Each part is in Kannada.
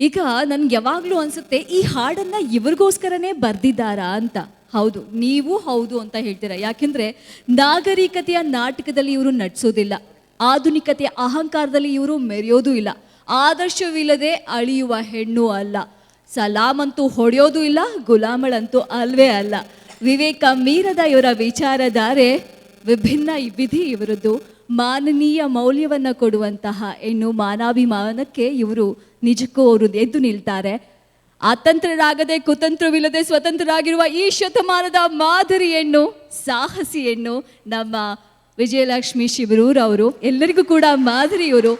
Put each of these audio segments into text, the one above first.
ಈಗ ನನ್ಗೆ ಯಾವಾಗಲೂ ಅನ್ಸುತ್ತೆ ಈ ಹಾಡನ್ನು ಇವ್ರಿಗೋಸ್ಕರನೇ ಬರೆದಿದ್ದಾರಾ ಅಂತ. ಹೌದು, ನೀವು ಹೌದು ಅಂತ ಹೇಳ್ತೀರಾ. ಯಾಕೆಂದರೆ ನಾಗರಿಕತೆಯ ನಾಟಕದಲ್ಲಿ ಇವರು ನಟಿಸೋದಿಲ್ಲ, ಆಧುನಿಕತೆಯ ಅಹಂಕಾರದಲ್ಲಿ ಇವರು ಮೆರೆಯೋದು ಇಲ್ಲ, ಆದರ್ಶವಿಲ್ಲದೆ ಅಳಿಯುವ ಹೆಣ್ಣು ಅಲ್ಲ, ಸಲಾಮಂತೂ ಹೊಡೆಯೋದು ಇಲ್ಲ, ಗುಲಾಮಳಂತೂ ಅಲ್ವೇ ಅಲ್ಲ. ವಿವೇಕ ಮೀರದ ಇವರ ವಿಚಾರಧಾರೆ ವಿಭಿನ್ನ ವಿಧಿ ಇವರದ್ದು. ಮಾನನೀಯ ಮೌಲ್ಯವನ್ನು ಕೊಡುವಂತಹ ಹೆಣ್ಣು, ಮಾನಾಭಿಮಾನಕ್ಕೆ ಇವರು ನಿಜಕ್ಕೂ ಅವರು ಎದ್ದು ನಿಲ್ತಾರೆ. ಅತಂತ್ರರಾಗದೆ ಕುತಂತ್ರವಿಲ್ಲದೆ ಸ್ವತಂತ್ರರಾಗಿರುವ ಈ ಶತಮಾನದ ಮಾದರಿ ಹೆಣ್ಣು, ಸಾಹಸಿ ಹೆಣ್ಣು ನಮ್ಮ ವಿಜಯಲಕ್ಷ್ಮಿ ಶಿಬರೂರ್ ಅವರು. ಎಲ್ಲರಿಗೂ ಕೂಡ ಮಾದರಿಯವರು.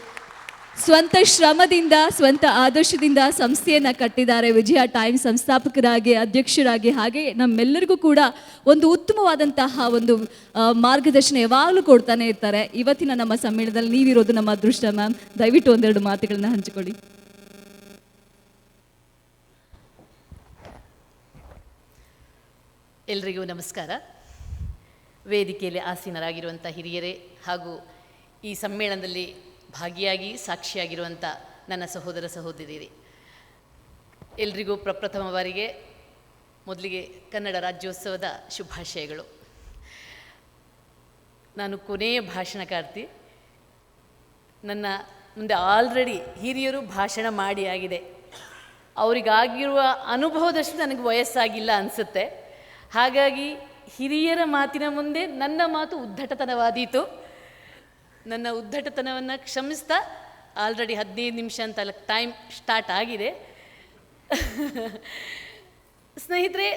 ಸ್ವಂತ ಶ್ರಮದಿಂದ, ಸ್ವಂತ ಆದರ್ಶದಿಂದ ಸಂಸ್ಥೆಯನ್ನು ಕಟ್ಟಿದ್ದಾರೆ. ವಿಜಯ ಟೈಮ್ ಸಂಸ್ಥಾಪಕರಾಗಿ, ಅಧ್ಯಕ್ಷರಾಗಿ, ಹಾಗೆ ನಮ್ಮೆಲ್ಲರಿಗೂ ಕೂಡ ಒಂದು ಉತ್ತಮವಾದಂತಹ ಒಂದು ಮಾರ್ಗದರ್ಶನ ಯಾವಾಗಲೂ ಕೊಡ್ತಾನೆ ಇರ್ತಾರೆ. ಇವತ್ತಿನ ನಮ್ಮ ಸಮ್ಮೇಳನದಲ್ಲಿ ನೀವಿರೋದು ನಮ್ಮ ಅದೃಷ್ಟ ಮ್ಯಾಮ್. ದಯವಿಟ್ಟು ಒಂದೆರಡು ಮಾತುಗಳನ್ನ ಹಂಚಿಕೊಳ್ಳಿ. ಎಲ್ರಿಗೂ ನಮಸ್ಕಾರ. ವೇದಿಕೆಯಲ್ಲಿ ಆಸೀನರಾಗಿರುವಂಥ ಹಿರಿಯರೇ ಹಾಗೂ ಈ ಸಮ್ಮೇಳನದಲ್ಲಿ ಭಾಗಿಯಾಗಿ ಸಾಕ್ಷಿಯಾಗಿರುವಂಥ ನನ್ನ ಸಹೋದರ ಸಹೋದರಿಯರೇ, ಎಲ್ರಿಗೂ ಪ್ರಪ್ರಥಮ ಬಾರಿಗೆ ಮೊದಲಿಗೆ ಕನ್ನಡ ರಾಜ್ಯೋತ್ಸವದ ಶುಭಾಶಯಗಳು. ನಾನು ಕೊನೆಯ ಭಾಷಣಕಾರ್ತಿ. ನನ್ನ ಮುಂದೆ ಆಲ್ರೆಡಿ ಹಿರಿಯರು ಭಾಷಣ ಮಾಡಿ ಆಗಿದೆ. ಅವರಿಗಾಗಿರುವ ಅನುಭವದಷ್ಟು ನನಗೆ ವಯಸ್ಸಾಗಿಲ್ಲ ಅನಿಸುತ್ತೆ. ಹಾಗಾಗಿ ಹಿರಿಯರ ಮಾತಿನ ಮುಂದೆ ನನ್ನ ಮಾತು ಉದ್ದಟತನವಾದೀತು. ನನ್ನ ಉದ್ದಟತನವನ್ನು ಕ್ಷಮಿಸ್ತಾ ಆಲ್ರೆಡಿ 15 ನಿಮಿಷ ಅಂತ ಟೈಮ್ ಸ್ಟಾರ್ಟ್ ಆಗಿದೆ. ಸ್ನೇಹಿತರೆ,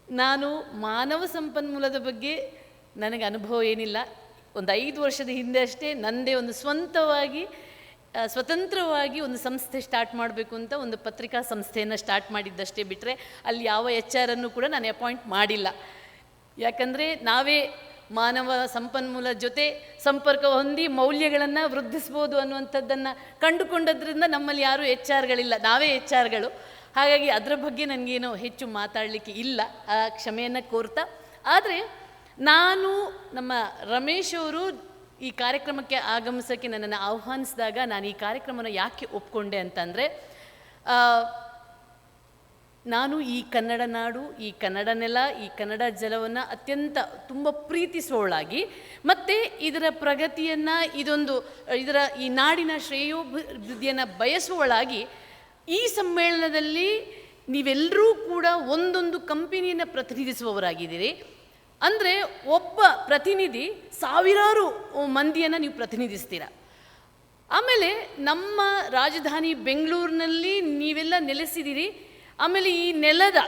ನಾನು ಮಾನವ ಸಂಪನ್ಮೂಲದ ಬಗ್ಗೆ ನನಗೆ ಅನುಭವ ಏನಿಲ್ಲ. ಒಂದು 5 ವರ್ಷದ ಹಿಂದೆ ಅಷ್ಟೇ ನನ್ನದೇ ಒಂದು ಸ್ವಂತವಾಗಿ ಸ್ವತಂತ್ರವಾಗಿ ಒಂದು ಸಂಸ್ಥೆ ಸ್ಟಾರ್ಟ್ ಮಾಡಬೇಕು ಅಂತ ಒಂದು ಪತ್ರಿಕಾ ಸಂಸ್ಥೆಯನ್ನು ಸ್ಟಾರ್ಟ್ ಮಾಡಿದ್ದಷ್ಟೇ ಬಿಟ್ಟರೆ ಅಲ್ಲಿ ಯಾವ HR ಅನ್ನು ಕೂಡ ನಾನು ಅಪಾಯಿಂಟ್ ಮಾಡಿಲ್ಲ. ಯಾಕಂದರೆ ನಾವೇ ಮಾನವ ಸಂಪನ್ಮೂಲ ಜೊತೆ ಸಂಪರ್ಕ ಹೊಂದಿ ಮೌಲ್ಯಗಳನ್ನು ವೃದ್ಧಿಸ್ಬೋದು ಅನ್ನುವಂಥದ್ದನ್ನು ಕಂಡುಕೊಂಡದ್ರಿಂದ ನಮ್ಮಲ್ಲಿ ಯಾರೂ HR-ಗಳಿಲ್ಲ, ನಾವೇ HR-ಗಳು. ಹಾಗಾಗಿ ಅದರ ಬಗ್ಗೆ ನನಗೇನೋ ಹೆಚ್ಚು ಮಾತಾಡಲಿಕ್ಕೆ ಇಲ್ಲ, ಆ ಕ್ಷಮೆಯನ್ನು ಕೋರ್ತಾ. ಆದರೆ ನಾನು ನಮ್ಮ ರಮೇಶ್ ಅವರು ಈ ಕಾರ್ಯಕ್ರಮಕ್ಕೆ ಆಗಮಿಸೋಕ್ಕೆ ನನ್ನನ್ನು ಆಹ್ವಾನಿಸಿದಾಗ ನಾನು ಈ ಕಾರ್ಯಕ್ರಮವನ್ನು ಯಾಕೆ ಒಪ್ಕೊಂಡೆ ಅಂತಂದರೆ, ನಾನು ಈ ಕನ್ನಡ ನಾಡು, ಈ ಕನ್ನಡ ನೆಲ, ಈ ಕನ್ನಡ ಜಲವನ್ನು ಅತ್ಯಂತ ತುಂಬ ಪ್ರೀತಿಸುವವಳಾಗಿ ಮತ್ತು ಇದರ ಪ್ರಗತಿಯನ್ನು ಇದರ ಈ ನಾಡಿನ ಶ್ರೇಯೋಭಿವೃದ್ಧಿಯನ್ನು ಬಯಸುವವಳಾಗಿ ಈ ಸಮ್ಮೇಳನದಲ್ಲಿ ನೀವೆಲ್ಲರೂ ಕೂಡ ಒಂದೊಂದು ಕಂಪನಿಯನ್ನು ಪ್ರತಿನಿಧಿಸುವವರಾಗಿದ್ದೀರಿ. ಅಂದರೆ ಒಬ್ಬ ಪ್ರತಿನಿಧಿ ಸಾವಿರಾರು ಮಂದಿಯನ್ನು ನೀವು ಪ್ರತಿನಿಧಿಸ್ತೀರ. ಆಮೇಲೆ ನಮ್ಮ ರಾಜಧಾನಿ ಬೆಂಗಳೂರಿನಲ್ಲಿ ನೀವೆಲ್ಲ ನೆಲೆಸಿದ್ದೀರಿ. ಆಮೇಲೆ ಈ ನೆಲದ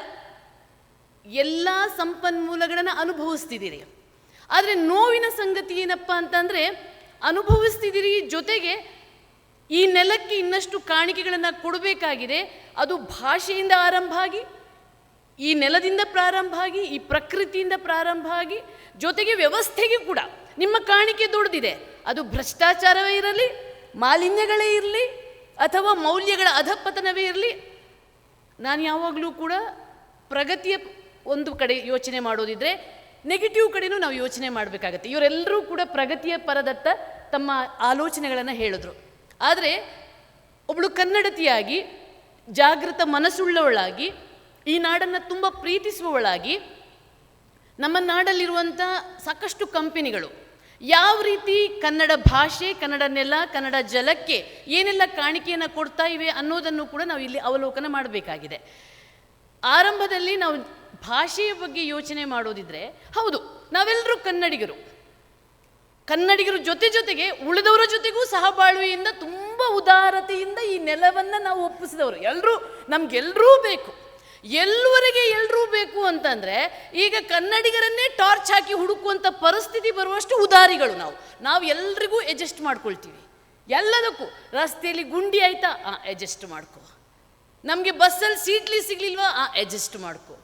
ಎಲ್ಲ ಸಂಪನ್ಮೂಲಗಳನ್ನು ಅನುಭವಿಸ್ತಿದ್ದೀರಿ. ಆದರೆ ನೋವಿನ ಸಂಗತಿ ಏನಪ್ಪ ಅಂತಂದರೆ, ಅನುಭವಿಸ್ತಿದ್ದೀರಿ ಜೊತೆಗೆ ಈ ನೆಲಕ್ಕೆ ಇನ್ನಷ್ಟು ಕಾಣಿಕೆಗಳನ್ನು ಕೊಡಬೇಕಾಗಿದೆ. ಅದು ಭಾಷೆಯಿಂದ ಆರಂಭ ಆಗಿ, ಈ ನೆಲದಿಂದ ಪ್ರಾರಂಭ ಆಗಿ, ಈ ಪ್ರಕೃತಿಯಿಂದ ಪ್ರಾರಂಭ ಆಗಿ, ಜೊತೆಗೆ ವ್ಯವಸ್ಥೆಗೆ ಕೂಡ ನಿಮ್ಮ ಕಾಣಿಕೆ ದೊಡ್ಡದಿದೆ. ಅದು ಭ್ರಷ್ಟಾಚಾರವೇ ಇರಲಿ, ಮಾಲಿನ್ಯಗಳೇ ಇರಲಿ, ಅಥವಾ ಮೌಲ್ಯಗಳ ಅಧಪತನವೇ ಇರಲಿ. ನಾನು ಯಾವಾಗಲೂ ಕೂಡ ಪ್ರಗತಿಯ ಒಂದು ಕಡೆ ಯೋಚನೆ ಮಾಡೋದಿದ್ರೆ ನೆಗೆಟಿವ್ ಕಡೆನೂ ನಾವು ಯೋಚನೆ ಮಾಡಬೇಕಾಗತ್ತೆ. ಇವರೆಲ್ಲರೂ ಕೂಡ ಪ್ರಗತಿಯ ಪರದತ್ತ ತಮ್ಮ ಆಲೋಚನೆಗಳನ್ನು ಹೇಳಿದ್ರು. ಆದರೆ ಒಬ್ಬಳು ಕನ್ನಡತಿಯಾಗಿ, ಜಾಗೃತ ಮನಸ್ಸುಳ್ಳವಳಾಗಿ, ಈ ನಾಡನ್ನು ತುಂಬ ಪ್ರೀತಿಸುವವಳಾಗಿ, ನಮ್ಮ ನಾಡಲ್ಲಿರುವಂಥ ಸಾಕಷ್ಟು ಕಂಪನಿಗಳು ಯಾವ ರೀತಿ ಕನ್ನಡ ಭಾಷೆ, ಕನ್ನಡ ನೆಲ, ಕನ್ನಡ ಜಲಕ್ಕೆ ಏನೆಲ್ಲ ಕಾಣಿಕೆಯನ್ನು ಕೊಡ್ತಾ ಇವೆ ಅನ್ನೋದನ್ನು ಕೂಡ ನಾವು ಇಲ್ಲಿ ಅವಲೋಕನ ಮಾಡಬೇಕಾಗಿದೆ. ಆರಂಭದಲ್ಲಿ ನಾವು ಭಾಷೆಯ ಬಗ್ಗೆ ಯೋಚನೆ ಮಾಡೋದಿದ್ರೆ, ಹೌದು, ನಾವೆಲ್ಲರೂ ಕನ್ನಡಿಗರು ಜೊತೆಗೆ ಉಳಿದವರ ಜೊತೆಗೂ ಸಹಬಾಳ್ವೆಯಿಂದ ತುಂಬ ಉದಾರತೆಯಿಂದ ಈ ನೆಲವನ್ನು ನಾವು ಒಪ್ಪಿಸಿದವರು. ನಮಗೆಲ್ಲರೂ ಬೇಕು. ಎಲ್ಲುವರೆಗೆ ಎಲ್ಲರೂ ಬೇಕು ಅಂತಂದರೆ ಈಗ ಕನ್ನಡಿಗರನ್ನೇ ಟಾರ್ಚ್ ಹಾಕಿ ಹುಡುಕುವಂಥ ಪರಿಸ್ಥಿತಿ ಬರುವಷ್ಟು ಉದಾರಿಗಳು ನಾವು ಎಲ್ರಿಗೂ ಅಡ್ಜಸ್ಟ್ ಮಾಡ್ಕೊಳ್ತೀವಿ. ಎಲ್ಲದಕ್ಕೂ ರಸ್ತೆಯಲ್ಲಿ ಗುಂಡಿ ಆಯ್ತಾ, ಅಡ್ಜಸ್ಟ್ ಮಾಡ್ಕೊ. ನಮಗೆ ಬಸ್ಸಲ್ಲಿ ಸೀಟ್ಲಿ ಸಿಗ್ಲಿಲ್ವಾ, ಅಡ್ಜಸ್ಟ್ ಮಾಡ್ಕೊ.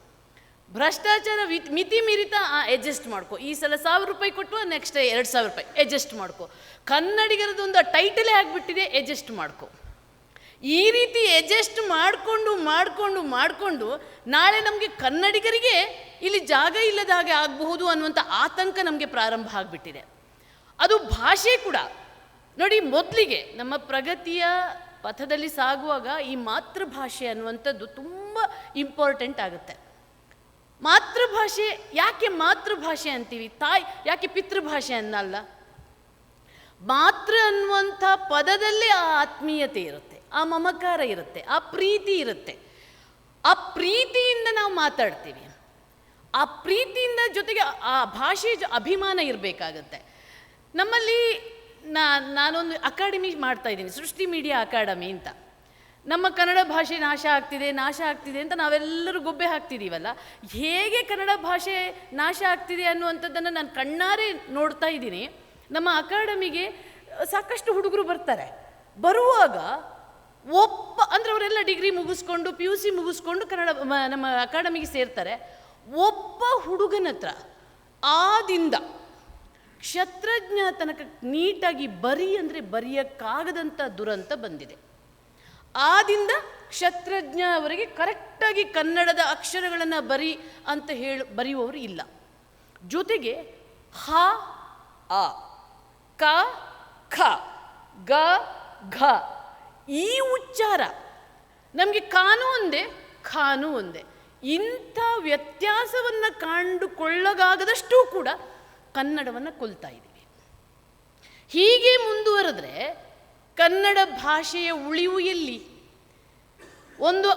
ಭ್ರಷ್ಟಾಚಾರ ಮಿತಿ ಮೀರಿತಾ, ಅಡ್ಜಸ್ಟ್ ಮಾಡ್ಕೊ. ಈ ಸಲ 1000 ರೂಪಾಯಿ ಕೊಟ್ಟು ನೆಕ್ಸ್ಟ್ 2000 ರೂಪಾಯಿ ಅಡ್ಜಸ್ಟ್ ಮಾಡ್ಕೊ. ಕನ್ನಡಿಗರದೊಂದು ಟೈಟಲೇ ಆಗಿಬಿಟ್ಟಿದೆ, ಅಡ್ಜಸ್ಟ್ ಮಾಡ್ಕೊ. ಈ ರೀತಿ ಅಡ್ಜಸ್ಟ್ ಮಾಡಿಕೊಂಡು ನಾಳೆ ನಮಗೆ ಕನ್ನಡಿಗರಿಗೆ ಇಲ್ಲಿ ಜಾಗ ಇಲ್ಲದ ಹಾಗೆ ಆಗಬಹುದು ಅನ್ನುವಂಥ ಆತಂಕ ನಮಗೆ ಪ್ರಾರಂಭ ಆಗಿಬಿಟ್ಟಿದೆ. ಅದು ಭಾಷೆ ಕೂಡ ನೋಡಿ, ಮೊದಲಿಗೆ ನಮ್ಮ ಪ್ರಗತಿಯ ಪಥದಲ್ಲಿ ಸಾಗುವಾಗ ಈ ಮಾತೃಭಾಷೆ ಅನ್ನುವಂಥದ್ದು ತುಂಬ ಇಂಪಾರ್ಟೆಂಟ್ ಆಗುತ್ತೆ. ಮಾತೃಭಾಷೆ ಯಾಕೆ ಮಾತೃಭಾಷೆ ಅಂತೀವಿ, ತಾಯಿ ಯಾಕೆ ಪಿತೃಭಾಷೆ ಅನ್ನಲ್ಲ? ಮಾತೃ ಅನ್ನುವಂಥ ಪದದಲ್ಲೇ ಆ ಆತ್ಮೀಯತೆ ಇರುತ್ತೆ, ಆ ಮಮಕಾರ ಇರುತ್ತೆ, ಆ ಪ್ರೀತಿ ಇರುತ್ತೆ. ಆ ಪ್ರೀತಿಯಿಂದ ನಾವು ಮಾತಾಡ್ತೀವಿ. ಆ ಪ್ರೀತಿಯಿಂದ ಜೊತೆಗೆ ಆ ಭಾಷೆ ಅಭಿಮಾನ ಇರಬೇಕಾಗತ್ತೆ. ನಮ್ಮಲ್ಲಿ ನಾನೊಂದು ಅಕಾಡೆಮಿ ಮಾಡ್ತಾ ಇದ್ದೀನಿ, ಸೃಷ್ಟಿ ಮೀಡಿಯಾ ಅಕಾಡೆಮಿ ಅಂತ. ನಮ್ಮ ಕನ್ನಡ ಭಾಷೆ ನಾಶ ಆಗ್ತಿದೆ ಅಂತ ನಾವೆಲ್ಲರೂ ಗೊಬ್ಬೆ ಹಾಕ್ತಿದ್ದೀವಲ್ಲ, ಹೇಗೆ ಕನ್ನಡ ಭಾಷೆ ನಾಶ ಆಗ್ತಿದೆ ಅನ್ನುವಂಥದ್ದನ್ನು ನಾನು ಕಣ್ಣಾರೆ ನೋಡ್ತಾ ಇದ್ದೀನಿ. ನಮ್ಮ ಅಕಾಡೆಮಿಗೆ ಸಾಕಷ್ಟು ಹುಡುಗರು ಬರ್ತಾರೆ. ಬರುವಾಗ ಅಂದರೆ ಅವರೆಲ್ಲ ಡಿಗ್ರಿ ಮುಗಿಸ್ಕೊಂಡು PUC ಮುಗಿಸ್ಕೊಂಡು ನಮ್ಮ ಅಕಾಡೆಮಿಗೆ ಸೇರ್ತಾರೆ. ಒಬ್ಬ ಹುಡುಗನ ಹತ್ರ ಆದಿಂದ ಕ್ಷತ್ರಜ್ಞ ತನಕ ನೀಟಾಗಿ ಬರಿ ಅಂದರೆ ಬರೆಯೋಕ್ಕಾಗದಂಥ ದುರಂತ ಬಂದಿದೆ. ಆದಿಂದ ಕ್ಷತ್ರಜ್ಞ ಅವರಿಗೆ ಕರೆಕ್ಟಾಗಿ ಕನ್ನಡದ ಅಕ್ಷರಗಳನ್ನು ಬರಿ ಅಂತ ಬರೆಯುವವರು ಇಲ್ಲ. ಜೊತೆಗೆ ಹ ಆ ಕ ಖ ಗ ಘ ಈ ಉಚ್ಚಾರ ನಮಗೆ ಕಾನು ಒಂದೇ ಖಾನು ಒಂದೇ. ಇಂಥ ವ್ಯತ್ಯಾಸವನ್ನು ಕಂಡುಕೊಳ್ಳಗಾಗದಷ್ಟು ಕೂಡ ಕನ್ನಡವನ್ನು ಕೊಲ್ತಾ ಇದ್ದೀವಿ. ಹೀಗೆ ಮುಂದುವರೆದ್ರೆ ಕನ್ನಡ ಭಾಷೆಯ ಉಳಿವು ಎಲ್ಲಿ? ಒಂದು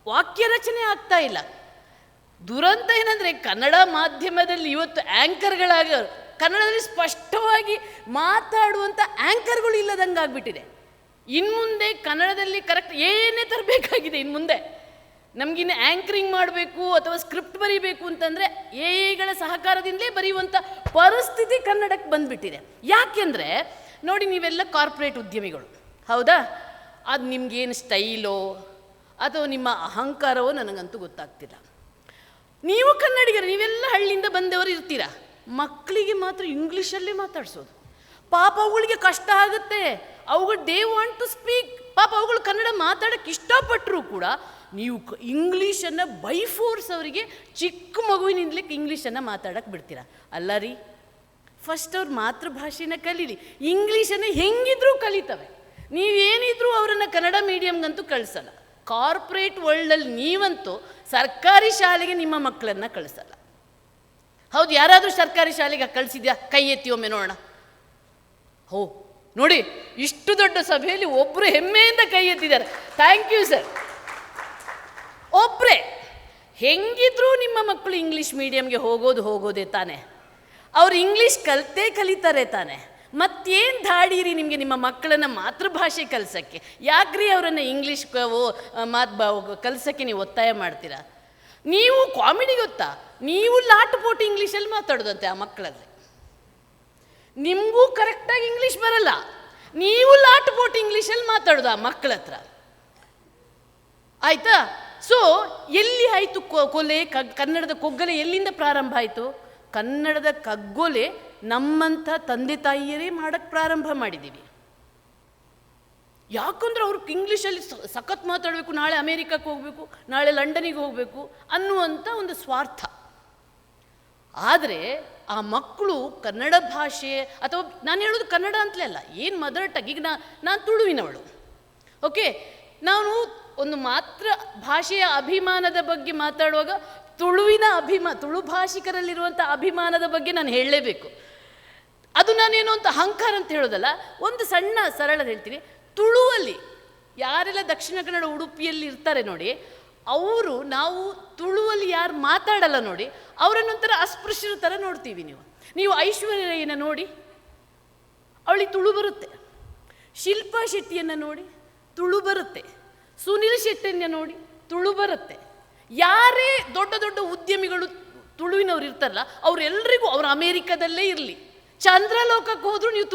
ವಾಕ್ಯ ರಚನೆ ಆಗ್ತಾ ಇಲ್ಲ. ದುರಂತ ಏನಂದರೆ ಕನ್ನಡ ಮಾಧ್ಯಮದಲ್ಲಿ ಇವತ್ತು ಆ್ಯಂಕರ್ಗಳಾಗ ಕನ್ನಡದಲ್ಲಿ ಸ್ಪಷ್ಟವಾಗಿ ಮಾತಾಡುವಂಥ ಆ್ಯಂಕರ್ಗಳು ಇಲ್ಲದಂಗೆ ಆಗ್ಬಿಟ್ಟಿದೆ. ಇನ್ಮುಂದೆ ಕನ್ನಡದಲ್ಲಿ ಕರೆಕ್ಟ್ ಏನೇ ತರಬೇಕಾಗಿದೆ. ಇನ್ಮುಂದೆ ನಮಗಿನ್ನು ಆ್ಯಂಕರಿಂಗ್ ಮಾಡಬೇಕು ಅಥವಾ ಸ್ಕ್ರಿಪ್ಟ್ ಬರೀಬೇಕು ಅಂತಂದರೆ ಎಗಳ ಸಹಕಾರದಿಂದಲೇ ಬರೆಯುವಂಥ ಪರಿಸ್ಥಿತಿ ಕನ್ನಡಕ್ಕೆ ಬಂದುಬಿಟ್ಟಿದೆ. ಯಾಕೆಂದರೆ ನೋಡಿ, ನೀವೆಲ್ಲ ಕಾರ್ಪೊರೇಟ್ ಉದ್ಯಮಿಗಳು, ಹೌದಾ? ಅದು ನಿಮಗೇನು ಸ್ಟೈಲೋ ಅಥವಾ ನಿಮ್ಮ ಅಹಂಕಾರವೋ ನನಗಂತೂ ಗೊತ್ತಾಗ್ತಿಲ್ಲ. ನೀವು ಕನ್ನಡಿಗರು, ನೀವೆಲ್ಲ ಹಳ್ಳಿಯಿಂದ ಬಂದವರು ಇರ್ತೀರ. ಮಕ್ಕಳಿಗೆ ಮಾತ್ರ ಇಂಗ್ಲೀಷಲ್ಲೇ ಮಾತಾಡಿಸೋದು. ಪಾಪ ಅವುಗಳಿಗೆ ಕಷ್ಟ ಆಗುತ್ತೆ. ಅವುಗಳು ದೇ ವಾಂಟ್ ಟು ಸ್ಪೀಕ್. ಪಾಪ ಅವುಗಳು ಕನ್ನಡ ಮಾತಾಡೋಕ್ಕೆ ಇಷ್ಟಪಟ್ಟರೂ ಕೂಡ ನೀವು ಇಂಗ್ಲೀಷನ್ನು ಬೈ ಫೋರ್ಸ್ ಅವರಿಗೆ ಚಿಕ್ಕ ಮಗುವಿನಿಂದಲೇ ಇಂಗ್ಲೀಷನ್ನು ಮಾತಾಡೋಕ್ಕೆ ಬಿಡ್ತೀರಾ. ಅಲ್ಲ ರೀ, ಫಸ್ಟ್ ಅವ್ರ ಮಾತೃಭಾಷೆನ ಕಲೀಲಿ. ಇಂಗ್ಲೀಷನ್ನು ಹೆಂಗಿದ್ರೂ ಕಲಿತವೆ. ನೀವೇನಿದ್ರೂ ಅವರನ್ನು ಕನ್ನಡ ಮೀಡಿಯಮ್ಗಂತೂ ಕಳಿಸಲ್ಲ. ಕಾರ್ಪೊರೇಟ್ ವರ್ಲ್ಡಲ್ಲಿ ನೀವಂತೂ ಸರ್ಕಾರಿ ಶಾಲೆಗೆ ನಿಮ್ಮ ಮಕ್ಕಳನ್ನು ಕಳಿಸಲ್ಲ. ಹೌದು, ಯಾರಾದರೂ ಸರ್ಕಾರಿ ಶಾಲೆಗೆ ಕಳಿಸಿದ್ಯಾ? ಕೈ ಎತ್ತಿ ಒಮ್ಮೆ ನೋಡೋಣ. ಹೋ ನೋಡಿ, ಇಷ್ಟು ದೊಡ್ಡ ಸಭೆಯಲ್ಲಿ ಒಬ್ಬರು ಹೆಮ್ಮೆಯಿಂದ ಕೈ ಎತ್ತಿದ್ದಾರೆ. Thank you sir. ಒಬ್ಬರೇ. ಹೆಂಗಿದ್ರೂ ನಿಮ್ಮ ಮಕ್ಕಳು ಇಂಗ್ಲೀಷ್ ಮೀಡಿಯಮ್ಗೆ ಹೋಗೋದೇ ತಾನೆ. ಅವ್ರು ಇಂಗ್ಲೀಷ್ ಕಲಿತಾರೆ ತಾನೆ. ಮತ್ತೇನು ಧಾಡೀರಿ ನಿಮಗೆ ನಿಮ್ಮ ಮಕ್ಕಳನ್ನು ಮಾತೃಭಾಷೆ ಕಲಿಸೋಕ್ಕೆ? ಯಾಕ್ರಿ ಅವರನ್ನು ಇಂಗ್ಲೀಷ್ ಕಲಿಸೋಕ್ಕೆ ನೀವು ಒತ್ತಾಯ ಮಾಡ್ತೀರಾ? ನೀವು ಕಾಮಿಡಿ ಗೊತ್ತಾ, ನೀವು ಲಾಟುಪೋಟು ಇಂಗ್ಲೀಷಲ್ಲಿ ಮಾತಾಡೋದಂತೆ ಆ ಮಕ್ಕಳಲ್ಲಿ. ನಿಮಗೂ ಕರೆಕ್ಟಾಗಿ ಇಂಗ್ಲೀಷ್ ಬರಲ್ಲ, ನೀವು ಲಾಟುಪೋಟು ಇಂಗ್ಲೀಷಲ್ಲಿ ಮಾತಾಡೋದು ಆ ಮಕ್ಕಳ ಹತ್ರ. ಆಯಿತಾ? ಸೊ ಎಲ್ಲಿ ಆಯಿತು ಕೊಲೆ? ಕನ್ನಡದ ಕೊಗ್ಗಲೆ ಎಲ್ಲಿಂದ ಪ್ರಾರಂಭ ಆಯಿತು? ಕನ್ನಡದ ಕಗ್ಗೊಲೆ ನಮ್ಮಂಥ ತಂದೆ ತಾಯಿಯರೇ ಮಾಡೋಕ್ಕೆ ಪ್ರಾರಂಭ ಮಾಡಿದ್ದೀವಿ. ಯಾಕಂದ್ರೆ ಅವ್ರು ಇಂಗ್ಲೀಷಲ್ಲಿ ಸಖತ್ ಮಾತಾಡಬೇಕು, ನಾಳೆ ಅಮೇರಿಕಕ್ಕೆ ಹೋಗಬೇಕು, ನಾಳೆ ಲಂಡನಿಗೆ ಹೋಗಬೇಕು ಅನ್ನುವಂಥ ಒಂದು ಸ್ವಾರ್ಥ. ಆದರೆ ಆ ಮಕ್ಕಳು ಕನ್ನಡ ಭಾಷೆ, ಅಥವಾ ನಾನು ಹೇಳೋದು ಕನ್ನಡ ಅಂತಲೇ ಅಲ್ಲ, ಏನು ಮದರ್ ಟಂಗ್. ಈಗ ನಾನು ತುಳುವಿನವಳು, ಓಕೆ. ನಾನು ಒಂದು ಮಾತ್ರ ಭಾಷೆಯ ಅಭಿಮಾನದ ಬಗ್ಗೆ ಮಾತಾಡುವಾಗ ತುಳು ಭಾಷಿಕರಲ್ಲಿರುವಂಥ ಅಭಿಮಾನದ ಬಗ್ಗೆ ನಾನು ಹೇಳಲೇಬೇಕು. ಅದು ನಾನೇನು ಅಂತ ಅಹಂಕಾರ ಅಂತ ಹೇಳೋದಲ್ಲ, ಒಂದು ಸಣ್ಣ ಸರಳದ ಹೇಳ್ತೀನಿ. ತುಳುವಲ್ಲಿ ಯಾರೆಲ್ಲ ದಕ್ಷಿಣ ಕನ್ನಡ ಉಡುಪಿಯಲ್ಲಿ ಇರ್ತಾರೆ ನೋಡಿ, ನಾವು ತುಳುವಲ್ಲಿ ಯಾರು ಮಾತಾಡಲ್ಲ ನೋಡಿ, ಅವರನ್ನೊಂಥರ ಅಸ್ಪೃಶ್ಯರ ಥರ ನೋಡ್ತೀವಿ. ನೀವು ಐಶ್ವರ್ಯನ ನೋಡಿ, ಅವಳಿಗೆ ತುಳು ಬರುತ್ತೆ. ಶಿಲ್ಪಾ ಶೆಟ್ಟಿಯನ್ನು ನೋಡಿ, ತುಳು ಬರುತ್ತೆ. ಸುನಿಲ್ ಶೆಟ್ಟಿಯನ್ನು ನೋಡಿ, ತುಳು ಬರುತ್ತೆ. ಯಾರೇ ದೊಡ್ಡ ದೊಡ್ಡ ಉದ್ಯಮಿಗಳು ತುಳುವಿನವ್ರು ಇರ್ತಾರಲ್ಲ, ಅವರೆಲ್ಲರಿಗೂ, ಅವರು ಅಮೇರಿಕಾದಲ್ಲೇ ಇರಲಿ, ಚಂದ್ರಲೋಕಕ್ಕೆ ಹೋದರೂ ನೀವು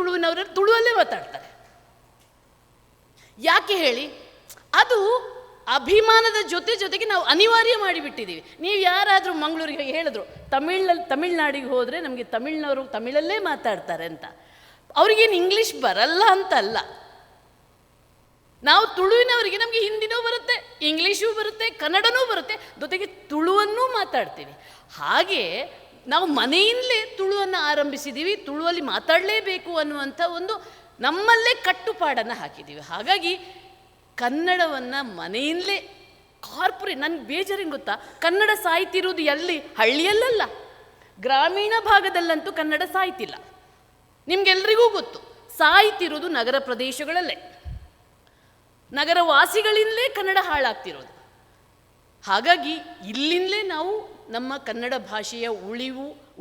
ತುಳುವಲ್ಲೇ ಮಾತಾಡ್ತಾರೆ. ಯಾಕೆ ಹೇಳಿ? ಅದು ಅಭಿಮಾನದ ಜೊತೆಗೆ ನಾವು ಅನಿವಾರ್ಯ ಮಾಡಿಬಿಟ್ಟಿದ್ದೀವಿ. ನೀವು ಯಾರಾದರೂ ಮಂಗಳೂರಿಗೆ ಹೇಳಿದ್ರು, ತಮಿಳ್ನಾಡಿಗೆ ಹೋದರೆ ನಮಗೆ ತಮಿಳ್ನವರು ತಮಿಳಲ್ಲೇ ಮಾತಾಡ್ತಾರೆ ಅಂತ. ಅವ್ರಿಗೇನು ಇಂಗ್ಲೀಷ್ ಬರಲ್ಲ ಅಂತಲ್ಲ. ನಾವು ತುಳುವಿನವರಿಗೆ ನಮಗೆ ಹಿಂದಿನೂ ಬರುತ್ತೆ, ಇಂಗ್ಲೀಷೂ ಬರುತ್ತೆ, ಕನ್ನಡನೂ ಬರುತ್ತೆ, ಜೊತೆಗೆ ತುಳುವನ್ನೂ ಮಾತಾಡ್ತೀವಿ. ಹಾಗೆ ನಾವು ಮನೆಯಿಂದಲೇ ತುಳುವನ್ನು ಆರಂಭಿಸಿದ್ದೀವಿ. ತುಳುವಲ್ಲಿ ಮಾತಾಡಲೇಬೇಕು ಅನ್ನುವಂಥ ಒಂದು ನಮ್ಮಲ್ಲೇ ಕಟ್ಟುಪಾಡನ್ನು ಹಾಕಿದ್ದೀವಿ. ಹಾಗಾಗಿ ಕನ್ನಡವನ್ನು ಮನೆಯಲ್ಲೇ ಕಾರ್ಪೊರೇಟ್, ನನಗೆ ಬೇಜಾರೇನು ಗೊತ್ತಾ, ಕನ್ನಡ ಸಾಯ್ತಿರೋದು ಎಲ್ಲಿ? ಹಳ್ಳಿಯಲ್ಲ, ಗ್ರಾಮೀಣ ಭಾಗದಲ್ಲಂತೂ ಕನ್ನಡ ಸಾಯ್ತಿಲ್ಲ. ನಿಮ್ಗೆಲ್ರಿಗೂ ಗೊತ್ತು, ಸಾಯ್ತಿರೋದು ನಗರ ಪ್ರದೇಶಗಳಲ್ಲೇ, ನಗರವಾಸಿಗಳಿಂದಲೇ ಕನ್ನಡ ಹಾಳಾಗ್ತಿರೋದು. ಹಾಗಾಗಿ ಇಲ್ಲಿಂದಲೇ ನಾವು ನಮ್ಮ ಕನ್ನಡ ಭಾಷೆಯ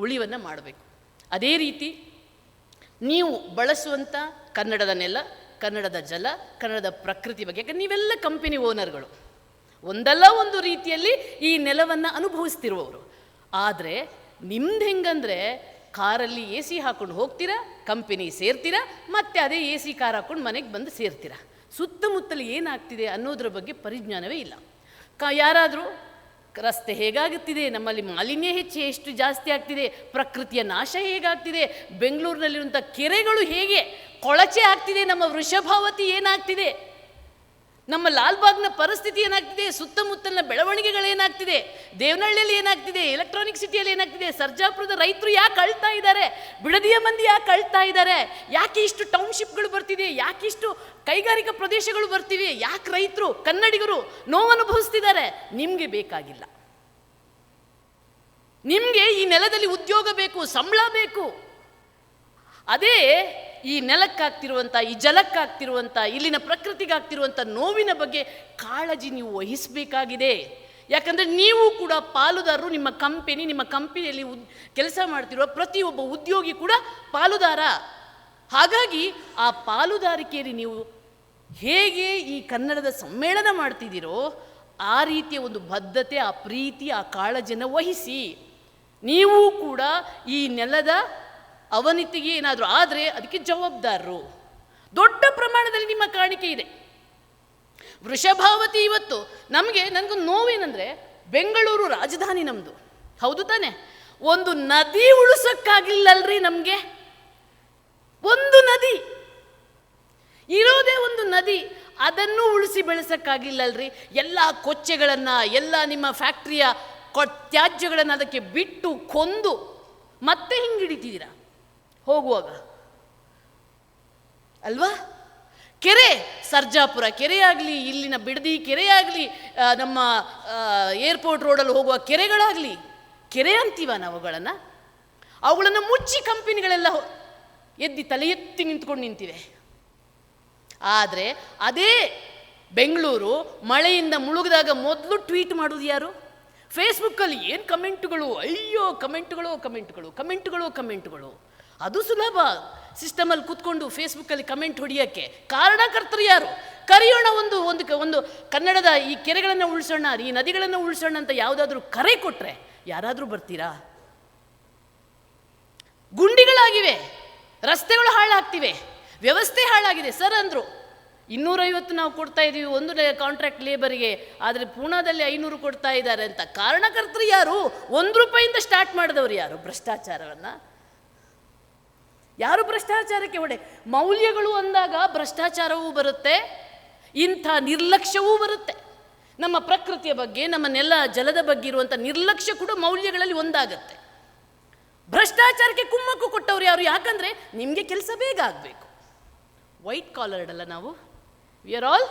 ಉಳಿವನ್ನು ಮಾಡಬೇಕು. ಅದೇ ರೀತಿ ನೀವು ಬಳಸುವಂಥ ಕನ್ನಡದ ನೆಲ, ಕನ್ನಡದ ಜಲ, ಕನ್ನಡದ ಪ್ರಕೃತಿ ಬಗ್ಗೆ, ಯಾಕಂದ್ರೆ ನೀವೆಲ್ಲ ಕಂಪನಿ ಓನರ್ಗಳು, ಒಂದಲ್ಲ ಒಂದು ರೀತಿಯಲ್ಲಿ ಈ ನೆಲವನ್ನು ಅನುಭವಿಸ್ತಿರುವವರು. ಆದರೆ ನಿಮ್ದು ಹೆಂಗಂದರೆ, ಕಾರಲ್ಲಿ ಎ ಸಿ ಹಾಕ್ಕೊಂಡು ಹೋಗ್ತೀರಾ, ಕಂಪನಿ ಸೇರ್ತೀರಾ, ಮತ್ತೆ ಅದೇ ಎ ಸಿ ಕಾರ್ ಹಾಕ್ಕೊಂಡು ಮನೆಗೆ ಬಂದು ಸೇರ್ತೀರಾ. ಸುತ್ತಮುತ್ತಲು ಏನಾಗ್ತಿದೆ ಅನ್ನೋದ್ರ ಬಗ್ಗೆ ಪರಿಜ್ಞಾನವೇ ಇಲ್ಲ. ಯಾರಾದರೂ ರಸ್ತೆ ಹೇಗಾಗುತ್ತಿದೆ, ನಮ್ಮಲ್ಲಿ ಮಾಲಿನ್ಯ ಎಷ್ಟು ಜಾಸ್ತಿ ಆಗ್ತಿದೆ, ಪ್ರಕೃತಿಯ ನಾಶ ಹೇಗಾಗ್ತಿದೆ, ಬೆಂಗಳೂರಿನಲ್ಲಿರುವಂಥ ಕೆರೆಗಳು ಹೇಗೆ ಕೊಳಚೆ ಆಗ್ತಿದೆ, ನಮ್ಮ ವೃಷಭಾವತಿ ಏನಾಗ್ತಿದೆ, ನಮ್ಮ ಲಾಲ್ಬಾಗ್ನ ಪರಿಸ್ಥಿತಿ ಏನಾಗ್ತಿದೆ, ಸುತ್ತಮುತ್ತಲಿನ ಬೆಳವಣಿಗೆಗಳೇನಾಗ್ತಿದೆ, ದೇವನಹಳ್ಳಿಯಲ್ಲಿ ಏನಾಗ್ತಿದೆ, ಎಲೆಕ್ಟ್ರಾನಿಕ್ ಸಿಟಿಯಲ್ಲಿ ಏನಾಗ್ತಿದೆ, ಸರ್ಜಾಪುರದ ರೈತರು ಯಾಕೆ ಅಳ್ತಾ ಇದ್ದಾರೆ, ಬಿಡದಿಯ ಮಂದಿ ಯಾಕೆ ಅಳ್ತಾ ಇದ್ದಾರೆ, ಯಾಕೆ ಇಷ್ಟು ಟೌನ್ಶಿಪ್ಗಳು ಬರ್ತಿದೆ, ಯಾಕೆ ಇಷ್ಟು ಕೈಗಾರಿಕಾ ಪ್ರದೇಶಗಳು ಬರ್ತಿವೆ, ಯಾಕೆ ರೈತರು ಕನ್ನಡಿಗರು ನೋವನುಭವಿಸ್ತಿದ್ದಾರೆ? ನಿಮಗೆ ಬೇಕಾಗಿಲ್ಲ. ನಿಮಗೆ ಈ ನೆಲದಲ್ಲಿ ಉದ್ಯೋಗ ಬೇಕು, ಸಂಬಳ ಬೇಕು. ಅದೇ ಈ ನೆಲಕ್ಕಾಗ್ತಿರುವಂಥ, ಈ ಜಲಕ್ಕಾಗ್ತಿರುವಂಥ, ಇಲ್ಲಿನ ಪ್ರಕೃತಿಗಾಗ್ತಿರುವಂಥ ನೋವಿನ ಬಗ್ಗೆ ಕಾಳಜಿ ನೀವು ವಹಿಸಬೇಕಾಗಿದೆ. ಯಾಕಂದರೆ ನೀವು ಕೂಡ ಪಾಲುದಾರರು. ನಿಮ್ಮ ಕಂಪನಿಯಲ್ಲಿ ಕೆಲಸ ಮಾಡ್ತಿರುವ ಪ್ರತಿಯೊಬ್ಬ ಉದ್ಯೋಗಿ ಕೂಡ ಪಾಲುದಾರ. ಹಾಗಾಗಿ ಆ ಪಾಲುದಾರಿಕೆಯಲ್ಲಿ ನೀವು ಹೇಗೆ ಈ ಕನ್ನಡದ ಸಮ್ಮೇಳನ ಮಾಡ್ತಿದ್ದೀರೋ ಆ ರೀತಿಯ ಒಂದು ಬದ್ಧತೆ, ಆ ಪ್ರೀತಿ, ಆ ಕಾಳಜಿಯನ್ನು ವಹಿಸಿ. ನೀವು ಕೂಡ ಈ ನೆಲದ ಅವನತಿಗೆ ಏನಾದರೂ ಆದರೆ ಅದಕ್ಕೆ ಜವಾಬ್ದಾರರು. ದೊಡ್ಡ ಪ್ರಮಾಣದಲ್ಲಿ ನಿಮ್ಮ ಕಾಣಿಕೆ ಇದೆ. ವೃಷಭಾವತಿ ಇವತ್ತು ನನಗೊಂದು ನೋವೇನೆಂದರೆ, ಬೆಂಗಳೂರು ರಾಜಧಾನಿ ನಮ್ಮದು, ಹೌದು ತಾನೆ? ಒಂದು ನದಿ ಉಳಿಸೋಕ್ಕಾಗಿಲ್ಲಲ್ರಿ ನಮಗೆ. ಒಂದು ನದಿ ಇರೋದೇ ಒಂದು ನದಿ, ಅದನ್ನು ಉಳಿಸಿ ಬೆಳೆಸೋಕ್ಕಾಗಿಲ್ಲಲ್ರಿ. ಎಲ್ಲ ಕೊಚ್ಚೆಗಳನ್ನು, ಎಲ್ಲ ನಿಮ್ಮ ಫ್ಯಾಕ್ಟ್ರಿಯ ತ್ಯಾಜ್ಯಗಳನ್ನು ಅದಕ್ಕೆ ಬಿಟ್ಟು ಕೊಂದು ಮತ್ತೆ ಹಿಂಗೆ ಹಿಡಿತಿದ್ದೀರಾ ಹೋಗುವಾಗ ಅಲ್ವಾ? ಕೆರೆ, ಸರ್ಜಾಪುರ ಕೆರೆಯಾಗಲಿ, ಇಲ್ಲಿನ ಬಿಡದಿ ಕೆರೆಯಾಗಲಿ, ನಮ್ಮ ಏರ್ಪೋರ್ಟ್ ರೋಡಲ್ಲಿ ಹೋಗುವ ಕೆರೆಗಳಾಗಲಿ, ಕೆರೆ ಅಂತೀವ ನಾವು ಅವುಗಳನ್ನು ಮುಚ್ಚಿ ಕಂಪನಿಗಳೆಲ್ಲ ತಲೆ ಎತ್ತಿ ನಿಂತ್ಕೊಂಡಿವೆ. ಆದರೆ ಅದೇ ಬೆಂಗಳೂರು ಮಳೆಯಿಂದ ಮುಳುಗಿದಾಗ ಮೊದಲು ಟ್ವೀಟ್ ಮಾಡೋದು ಯಾರು? ಫೇಸ್ಬುಕ್ಕಲ್ಲಿ ಏನು ಕಮೆಂಟ್ಗಳು, ಅಯ್ಯೋ ಕಮೆಂಟ್ಗಳು. ಅದು ಸುಲಭ, ಸಿಸ್ಟಮಲ್ಲಿ ಕೂತ್ಕೊಂಡು ಫೇಸ್ಬುಕ್ಕಲ್ಲಿ ಕಮೆಂಟ್ ಹೊಡಿಯೋಕ್ಕೆ. ಕಾರಣಕರ್ತರು ಯಾರು? ಕರೆಯೋಣ, ಒಂದು ಕನ್ನಡದ ಈ ಕೆರೆಗಳನ್ನು ಉಳಿಸೋಣ, ಈ ನದಿಗಳನ್ನು ಉಳಿಸೋಣ ಅಂತ ಯಾವುದಾದ್ರೂ ಕರೆ ಕೊಟ್ಟರೆ ಯಾರಾದರೂ ಬರ್ತೀರಾ? ಗುಂಡಿಗಳಾಗಿವೆ, ರಸ್ತೆಗಳು ಹಾಳಾಗ್ತಿವೆ, ವ್ಯವಸ್ಥೆ ಹಾಳಾಗಿದೆ. ಸರ್ ಅಂದರು 250 ನಾವು ಕೊಡ್ತಾ ಇದ್ದೀವಿ ಒಂದು ಕಾಂಟ್ರಾಕ್ಟ್ ಲೇಬರಿಗೆ, ಆದರೆ ಪೂನಾದಲ್ಲಿ 500 ಕೊಡ್ತಾ ಇದ್ದಾರೆ ಅಂತ. ಕಾರಣಕರ್ತರು ಯಾರು? 1 ರೂಪಾಯಿಂದ ಸ್ಟಾರ್ಟ್ ಮಾಡಿದವರು ಯಾರು? ಭ್ರಷ್ಟಾಚಾರವನ್ನು ಯಾರು ಭ್ರಷ್ಟಾಚಾರಕ್ಕೆ ಮೌಲ್ಯಗಳು ಅಂದಾಗ ಭ್ರಷ್ಟಾಚಾರವೂ ಬರುತ್ತೆ, ಇಂಥ ನಿರ್ಲಕ್ಷ್ಯವೂ ಬರುತ್ತೆ. ನಮ್ಮ ಪ್ರಕೃತಿಯ ಬಗ್ಗೆ, ನಮ್ಮ ನೆಲ ಜಲದ ಬಗ್ಗೆ ಇರುವಂಥ ನಿರ್ಲಕ್ಷ್ಯ ಕೂಡ ಮೌಲ್ಯಗಳಲ್ಲಿ ಒಂದಾಗತ್ತೆ. ಭ್ರಷ್ಟಾಚಾರಕ್ಕೆ ಕುಮ್ಮಕ್ಕು ಕೊಟ್ಟವ್ರು ಯಾರು? ಯಾಕಂದರೆ ನಿಮಗೆ ಕೆಲಸ ಬೇಗ ಆಗಬೇಕು. ವೈಟ್ ಕಾಲರ್ಡ್ ಅಲ್ಲ ನಾವು, we are all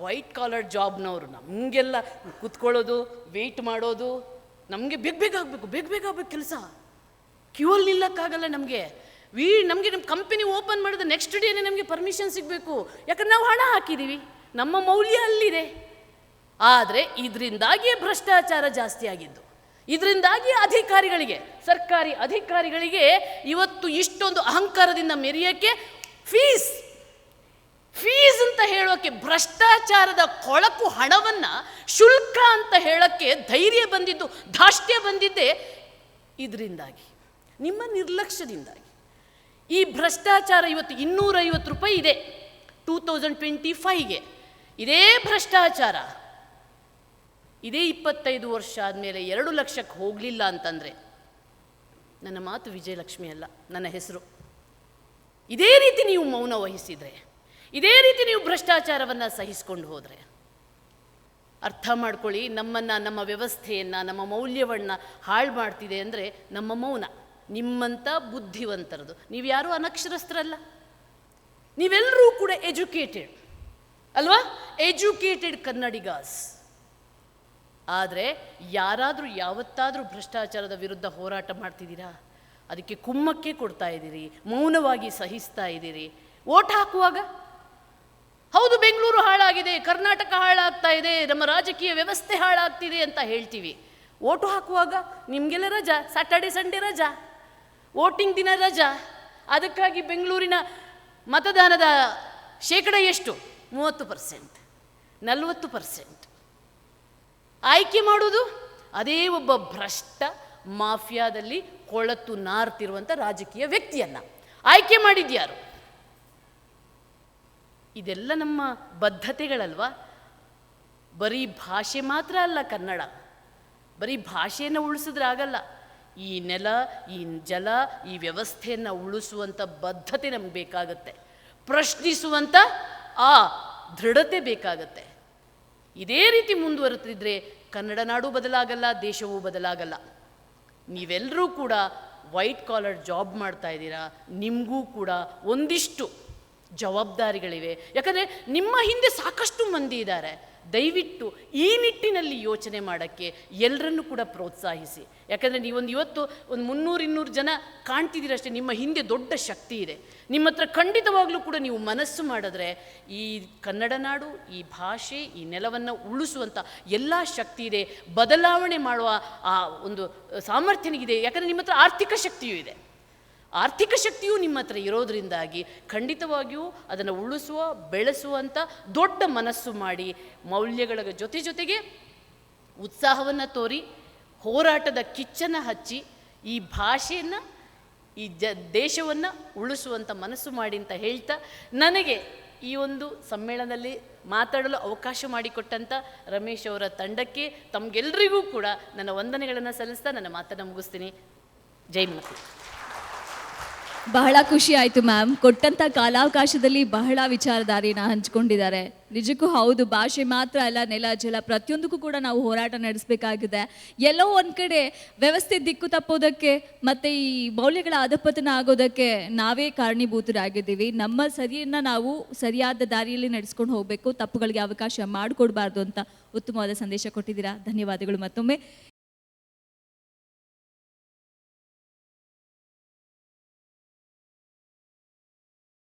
white collared ಜಾಬ್ನವರು. ನಮಗೆಲ್ಲ ಕೂತ್ಕೊಳ್ಳೋದು, ವೆಯ್ಟ್ ಮಾಡೋದು, ನಮಗೆ ಬೇಗ ಆಗಬೇಕು ಕೆಲಸ. ಕ್ಯೂ ಅಲ್ಲಿ ನಿಲ್ಲಕ್ಕಾಗಲ್ಲ ನಮಗೆ. ನಮ್ಮ ಕಂಪನಿ ಓಪನ್ ಮಾಡಿದ ನೆಕ್ಸ್ಟ್ ಡೇನೇ ನಮಗೆ ಪರ್ಮಿಷನ್ ಸಿಗಬೇಕು. ಯಾಕಂದ್ರೆ ನಾವು ಹಣ ಹಾಕಿದ್ದೀವಿ, ನಮ್ಮ ಮೌಲ್ಯ ಅಲ್ಲಿದೆ. ಆದರೆ ಇದರಿಂದಾಗಿಯೇ ಭ್ರಷ್ಟಾಚಾರ ಜಾಸ್ತಿ ಆಗಿದ್ದು. ಇದರಿಂದಾಗಿ ಅಧಿಕಾರಿಗಳಿಗೆ, ಸರ್ಕಾರಿ ಅಧಿಕಾರಿಗಳಿಗೆ ಇವತ್ತು ಇಷ್ಟೊಂದು ಅಹಂಕಾರದಿಂದ ಮೆರೆಯೋಕ್ಕೆ ಫೀಸ್ ಅಂತ ಹೇಳೋಕ್ಕೆ, ಭ್ರಷ್ಟಾಚಾರದ ಕೊಳಕು ಹಣವನ್ನು ಶುಲ್ಕ ಅಂತ ಹೇಳೋಕ್ಕೆ ಧೈರ್ಯ ಬಂದಿದ್ದು, ಧಾಷ್ಟ್ಯ ಬಂದಿದ್ದೇ ಇದರಿಂದಾಗಿ, ನಿಮ್ಮ ನಿರ್ಲಕ್ಷ್ಯದಿಂದಾಗಿ. ಈ ಭ್ರಷ್ಟಾಚಾರ ಇವತ್ತು 250 ರೂಪಾಯಿ ಇದೆ 2025ಗೆ. ಇದೇ ಭ್ರಷ್ಟಾಚಾರ ಇದೇ 25 ವರ್ಷ ಆದಮೇಲೆ 2 ಲಕ್ಷಕ್ಕೆ ಹೋಗಲಿಲ್ಲ ಅಂತಂದರೆ ನನ್ನ ಮಾತು ವಿಜಯಲಕ್ಷ್ಮಿ ಅಲ್ಲ, ನನ್ನ ಹೆಸರು. ಇದೇ ರೀತಿ ನೀವು ಮೌನ ವಹಿಸಿದರೆ, ಇದೇ ರೀತಿ ನೀವು ಭ್ರಷ್ಟಾಚಾರವನ್ನು ಸಹಿಸಿಕೊಂಡು ಹೋದರೆ, ಅರ್ಥ ಮಾಡ್ಕೊಳ್ಳಿ, ನಮ್ಮ ವ್ಯವಸ್ಥೆಯನ್ನು, ನಮ್ಮ ಮೌಲ್ಯವನ್ನು ಹಾಳು ಮಾಡ್ತಿದೆ ಅಂದರೆ ನಮ್ಮ ಮೌನ. ನಿಮ್ಮಂಥ ಬುದ್ಧಿವಂತರದು. ನೀವು ಯಾರೂ ಅನಕ್ಷರಸ್ಥರಲ್ಲ, ನೀವೆಲ್ಲರೂ ಕೂಡ ಎಜುಕೇಟೆಡ್ ಅಲ್ವಾ? ಎಜುಕೇಟೆಡ್ ಕನ್ನಡಿಗಾಸ್. ಆದರೆ ಯಾರಾದರೂ ಯಾವತ್ತಾದರೂ ಭ್ರಷ್ಟಾಚಾರದ ವಿರುದ್ಧ ಹೋರಾಟ ಮಾಡ್ತಿದ್ದೀರಾ? ಅದಕ್ಕೆ ಕುಮ್ಮಕ್ಕೆ ಕೊಡ್ತಾ ಇದ್ದೀರಿ, ಮೌನವಾಗಿ ಸಹಿಸ್ತಾ ಇದ್ದೀರಿ. ಓಟ್ ಹಾಕುವಾಗ ಹೌದು ಬೆಂಗಳೂರು ಹಾಳಾಗಿದೆ, ಕರ್ನಾಟಕ ಹಾಳಾಗ್ತಾ ಇದೆ, ನಮ್ಮ ರಾಜಕೀಯ ವ್ಯವಸ್ಥೆ ಹಾಳಾಗ್ತಿದೆ ಅಂತ ಹೇಳ್ತೀವಿ. ಓಟು ಹಾಕುವಾಗ ನಿಮಗೆಲ್ಲ ರಜಾ, ಸ್ಯಾಟರ್ಡೆ ಸಂಡೇ ರಜಾ, ವೋಟಿಂಗ್ ದಿನ ರಜಾ. ಅದಕ್ಕಾಗಿ ಬೆಂಗಳೂರಿನ ಮತದಾನದ ಶೇಕಡ ಎಷ್ಟು? 30%, 40%. ಆಯ್ಕೆ ಮಾಡುವುದು ಅದೇ ಒಬ್ಬ ಭ್ರಷ್ಟ ಮಾಫಿಯಾದಲ್ಲಿ ಕೊಳತು ನಾರ್ತಿರುವಂಥ ರಾಜಕೀಯ ವ್ಯಕ್ತಿಯನ್ನು ಆಯ್ಕೆ ಮಾಡಿದ್ಯಾರು? ಇದೆಲ್ಲ ನಮ್ಮ ಬದ್ಧತೆಗಳಲ್ವಾ? ಬರೀ ಭಾಷೆ ಮಾತ್ರ ಅಲ್ಲ ಕನ್ನಡ. ಬರೀ ಭಾಷೆಯನ್ನು ಉಳಿಸಿದ್ರೆ ಆಗಲ್ಲ. ಈ ನೆಲ, ಈ ಜಲ, ಈ ವ್ಯವಸ್ಥೆಯನ್ನು ಉಳಿಸುವಂಥ ಬದ್ಧತೆ ನಮ್ಗೆ ಬೇಕಾಗತ್ತೆ. ಪ್ರಶ್ನಿಸುವಂಥ ಆ ದೃಢತೆ ಬೇಕಾಗತ್ತೆ. ಇದೇ ರೀತಿ ಮುಂದುವರೆತಿದ್ರೆ ಕನ್ನಡ ನಾಡು ಬದಲಾಗಲ್ಲ, ದೇಶವೂ ಬದಲಾಗಲ್ಲ. ನೀವೆಲ್ಲರೂ ಕೂಡ ವೈಟ್ ಕಾಲರ್ ಜಾಬ್ ಮಾಡ್ತಾ ಇದ್ದೀರಾ. ನಿಮಗೂ ಕೂಡ ಒಂದಿಷ್ಟು ಜವಾಬ್ದಾರಿಗಳಿವೆ. ಯಾಕಂದರೆ ನಿಮ್ಮ ಹಿಂದೆ ಸಾಕಷ್ಟು ಮಂದಿ ಇದ್ದಾರೆ. ದಯವಿಟ್ಟು ಈ ನಿಟ್ಟಿನಲ್ಲಿ ಯೋಚನೆ ಮಾಡೋಕ್ಕೆ ಎಲ್ಲರನ್ನೂ ಕೂಡ ಪ್ರೋತ್ಸಾಹಿಸಿ. ಯಾಕಂದರೆ ಇವತ್ತು ಒಂದು 300-200 ಜನ ಕಾಣ್ತಿದ್ದೀರಷ್ಟೇ. ನಿಮ್ಮ ಹಿಂದೆ ದೊಡ್ಡ ಶಕ್ತಿ ಇದೆ. ನಿಮ್ಮ ಹತ್ರ ಖಂಡಿತವಾಗ್ಲೂ ಕೂಡ ನೀವು ಮನಸ್ಸು ಮಾಡಿದ್ರೆ ಈ ಕನ್ನಡ ನಾಡು, ಈ ಭಾಷೆ, ಈ ನೆಲವನ್ನು ಉಳಿಸುವಂಥ ಎಲ್ಲ ಶಕ್ತಿ ಇದೆ. ಬದಲಾವಣೆ ಮಾಡುವ ಆ ಒಂದು ಸಾಮರ್ಥ್ಯನಿಗಿದೆ. ಯಾಕಂದರೆ ನಿಮ್ಮ ಹತ್ರ ಆರ್ಥಿಕ ಶಕ್ತಿಯೂ ಇದೆ. ಆರ್ಥಿಕ ಶಕ್ತಿಯೂ ನಿಮ್ಮ ಹತ್ರ ಇರೋದರಿಂದಾಗಿ ಖಂಡಿತವಾಗಿಯೂ ಅದನ್ನು ಉಳಿಸುವ, ಬೆಳೆಸುವಂಥ ದೊಡ್ಡ ಮನಸ್ಸು ಮಾಡಿ, ಮೌಲ್ಯಗಳ ಜೊತೆಗೆ ಉತ್ಸಾಹವನ್ನು ತೋರಿ, ಹೋರಾಟದ ಕಿಚ್ಚನ್ನು ಹಚ್ಚಿ, ಈ ಭಾಷೆಯನ್ನು, ಈ ದೇಶವನ್ನು ಉಳಿಸುವಂಥ ಮನಸ್ಸು ಮಾಡಿ ಅಂತ ಹೇಳ್ತಾ, ನನಗೆ ಈ ಒಂದು ಸಮ್ಮೇಳನದಲ್ಲಿ ಮಾತಾಡಲು ಅವಕಾಶ ಮಾಡಿಕೊಟ್ಟಂಥ ರಮೇಶ್ ಅವರ ತಂಡಕ್ಕೆ, ತಮಗೆಲ್ಲರಿಗೂ ಕೂಡ ನನ್ನ ವಂದನೆಗಳನ್ನು ಸಲ್ಲಿಸ್ತಾ ನನ್ನ ಮಾತನ್ನು ಮುಗಿಸ್ತೀನಿ. ಜೈ ಮಾತೆ. ಬಹಳ ಖುಷಿ ಆಯಿತು ಮ್ಯಾಮ್. ಕೊಟ್ಟಂಥ ಕಾಲಾವಕಾಶದಲ್ಲಿ ಬಹಳ ವಿಚಾರಧಾರೆನ ಹಂಚ್ಕೊಂಡಿದ್ದಾರೆ. ನಿಜಕ್ಕೂ ಹೌದು, ಭಾಷೆ ಮಾತ್ರ ಅಲ್ಲ, ನೆಲ ಜಲ ಪ್ರತಿಯೊಂದಕ್ಕೂ ಕೂಡ ನಾವು ಹೋರಾಟ ನಡೆಸಬೇಕಾಗಿದೆ. ಎಲ್ಲೋ ಒಂದು ಕಡೆ ವ್ಯವಸ್ಥೆ ದಿಕ್ಕು ತಪ್ಪೋದಕ್ಕೆ ಮತ್ತು ಈ ಮೌಲ್ಯಗಳ ಅಧಪತನ ಆಗೋದಕ್ಕೆ ನಾವೇ ಕಾರಣೀಭೂತರಾಗಿದ್ದೀವಿ. ನಮ್ಮ ಸರಿಯನ್ನು ನಾವು ಸರಿಯಾದ ದಾರಿಯಲ್ಲಿ ನಡೆಸ್ಕೊಂಡು ಹೋಗಬೇಕು, ತಪ್ಪುಗಳಿಗೆ ಅವಕಾಶ ಮಾಡಿಕೊಡ್ಬಾರ್ದು ಅಂತ ಉತ್ತಮವಾದ ಸಂದೇಶ ಕೊಟ್ಟಿದ್ದೀರಾ. ಧನ್ಯವಾದಗಳು ಮತ್ತೊಮ್ಮೆ.